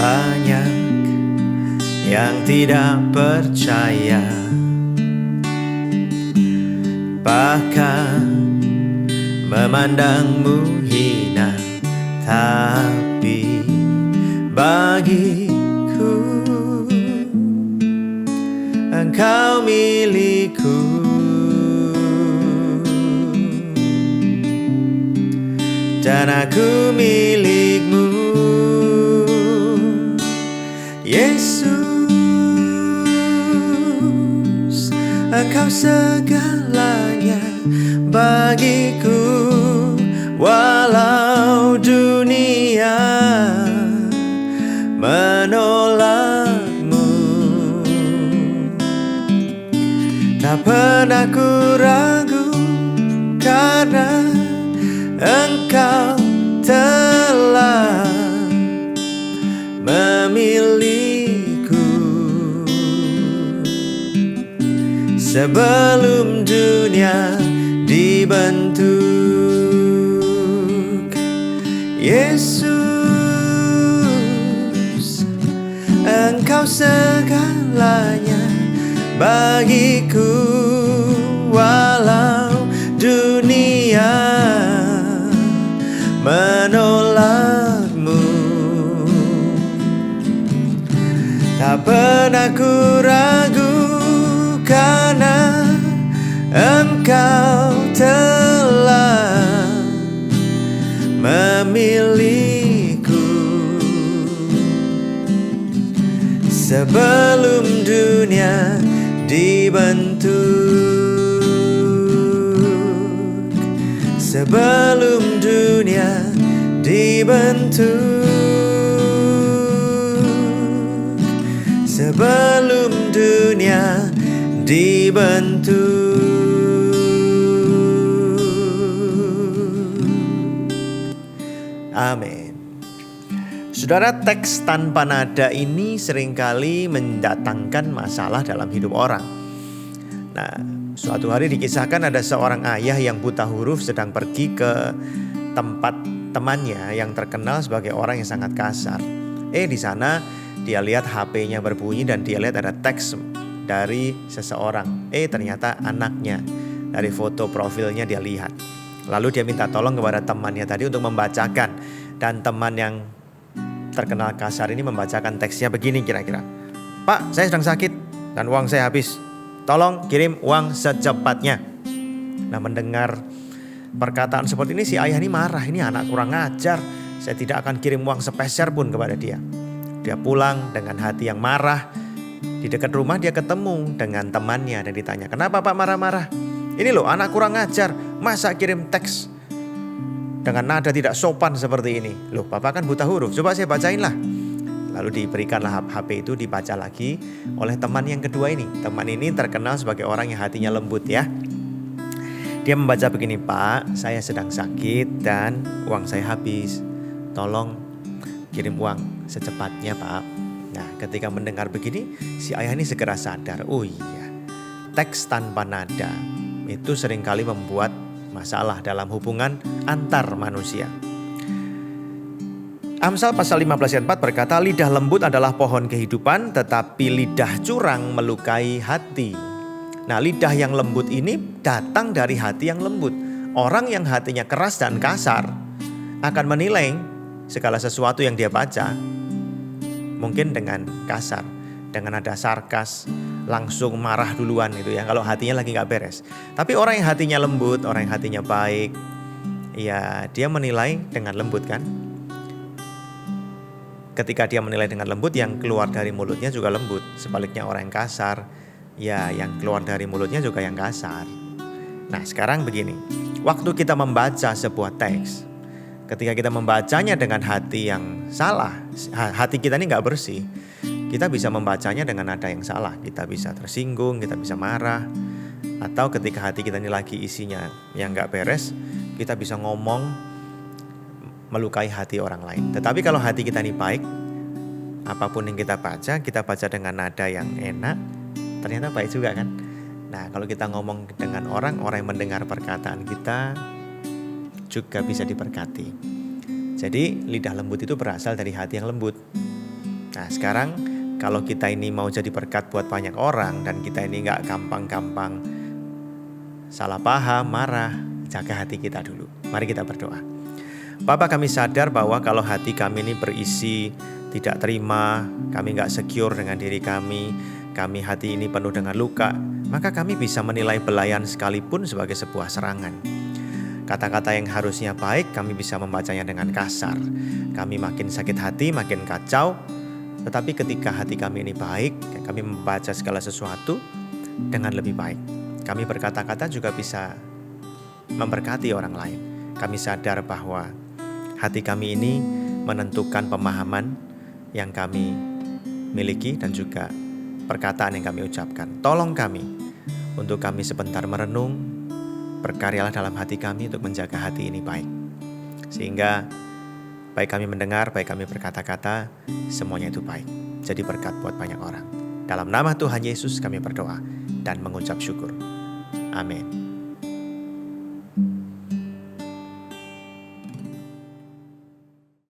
banyak yang tidak percaya, bahkan memandangmu hina. Tapi bagiku engkau milikku, dan aku milikmu, Yesus. Engkau segalanya bagiku, walau dunia menolakmu. Tak pernah ku ragu, karena engkau telah memilihku. Sebelum dunia dibentuk, Yesus, engkau segalanya bagiku, walau dunia menolakmu. Tak pernah ku ragu, karena engkau telah memilihku. Sebelum dunia dibentuk, sebelum dunia dibentuk, sebelum dunia dibentuk. Amin. Saudara, teks tanpa nada ini seringkali mendatangkan masalah dalam hidup orang. Nah, suatu hari dikisahkan ada seorang ayah yang buta huruf sedang pergi ke tempat temannya yang terkenal sebagai orang yang sangat kasar. Di sana dia lihat HP-nya berbunyi dan dia lihat ada teks dari seseorang. Ternyata anaknya. Dari foto profilnya dia lihat. Lalu dia minta tolong kepada temannya tadi untuk membacakan. Dan teman yang terkenal kasar ini membacakan teksnya begini kira-kira. Pak, saya sedang sakit dan uang saya habis. Tolong kirim uang secepatnya. Nah, mendengar perkataan seperti ini, si ayah ini marah. Ini anak kurang ajar. Saya tidak akan kirim uang sepeser pun kepada dia. Dia pulang dengan hati yang marah. Di dekat rumah dia ketemu dengan temannya dan ditanya, kenapa Pak marah-marah? Ini loh anak kurang ajar, masa kirim teks dengan nada tidak sopan seperti ini. Loh, Bapak kan buta huruf, coba saya bacain lah. Lalu diberikanlah HP itu dibaca lagi oleh teman yang kedua ini. Teman ini terkenal sebagai orang yang hatinya lembut ya. Dia membaca begini, Pak, saya sedang sakit dan uang saya habis. Tolong kirim uang secepatnya, Pak. Nah, ketika mendengar begini, si ayah ini segera sadar. Oh iya, teks tanpa nada itu seringkali membuat masalah dalam hubungan antar manusia. Amsal pasal 15 ayat 4 berkata, lidah lembut adalah pohon kehidupan, tetapi lidah curang melukai hati. Nah, lidah yang lembut ini datang dari hati yang lembut. Orang yang hatinya keras dan kasar akan menilai segala sesuatu yang dia baca mungkin dengan kasar, dengan ada sarkas, langsung marah duluan itu ya, kalau hatinya lagi gak beres. Tapi orang yang hatinya lembut, orang yang hatinya baik, ya dia menilai dengan lembut kan. Ketika dia menilai dengan lembut, yang keluar dari mulutnya juga lembut. Sebaliknya orang yang kasar, ya yang keluar dari mulutnya juga yang kasar. Nah, sekarang begini, waktu kita membaca sebuah teks, ketika kita membacanya dengan hati yang salah, hati kita ini gak bersih, kita bisa membacanya dengan nada yang salah. Kita bisa tersinggung, kita bisa marah. Atau ketika hati kita ini lagi isinya yang gak beres, kita bisa ngomong melukai hati orang lain. Tetapi kalau hati kita ini baik, apapun yang kita baca dengan nada yang enak, ternyata baik juga kan. Nah, kalau kita ngomong dengan orang yang mendengar perkataan kita juga bisa diberkati. Jadi lidah lembut itu berasal dari hati yang lembut. Nah sekarang kalau kita ini mau jadi berkat buat banyak orang dan kita ini gak gampang-gampang salah paham, marah, jaga hati kita dulu. Mari kita berdoa. Bapa, kami sadar bahwa kalau hati kami ini berisi tidak terima, kami gak secure dengan diri kami hati ini penuh dengan luka, maka kami bisa menilai belayan sekalipun sebagai sebuah serangan. Kata-kata yang harusnya baik kami bisa membacanya dengan kasar. Kami makin sakit hati, makin kacau. Tetapi ketika hati kami ini baik, kami membaca segala sesuatu dengan lebih baik. Kami berkata-kata juga bisa memberkati orang lain. Kami sadar bahwa hati kami ini menentukan pemahaman yang kami miliki dan juga perkataan yang kami ucapkan. Tolong kami untuk kami sebentar merenung, berkaryalah dalam hati kami untuk menjaga hati ini baik. Sehingga baik kami mendengar, baik kami berkata-kata, semuanya itu baik. Jadi berkat buat banyak orang. Dalam nama Tuhan Yesus kami berdoa dan mengucap syukur. Amin.